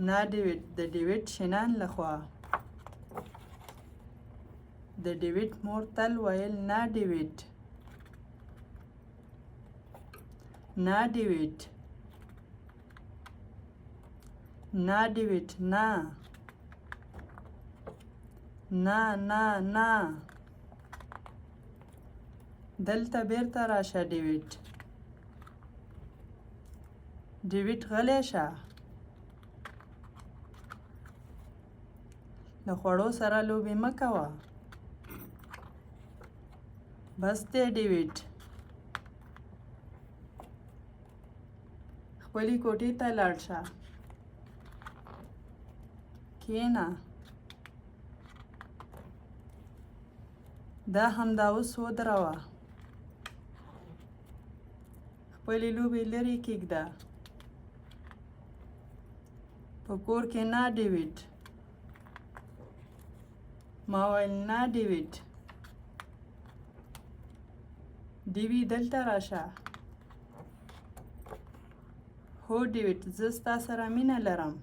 نا ډیویډ د ډیویډ شینان لخوا. د ډیویډ مور تل ویل نا ډیویډ. نا ډیویډ. نا ډیویډ نا. نا نا نا. دلته بیرته راشه ډیویډ. ډیویډ غلی شه. له خوړو سره لوبې مه کوه. بس دی ډیویډ. خپلې کوټې ته لاړ شه. کښېنه. دا همدا اوس ودروه. خپلې لوبې لرې کېږده. په کور کې نه ډیویډ. ما ویل نه ډیویډ. ډیوي دلته راشه. هو ډیویډ زه ستا سره مینه لرم.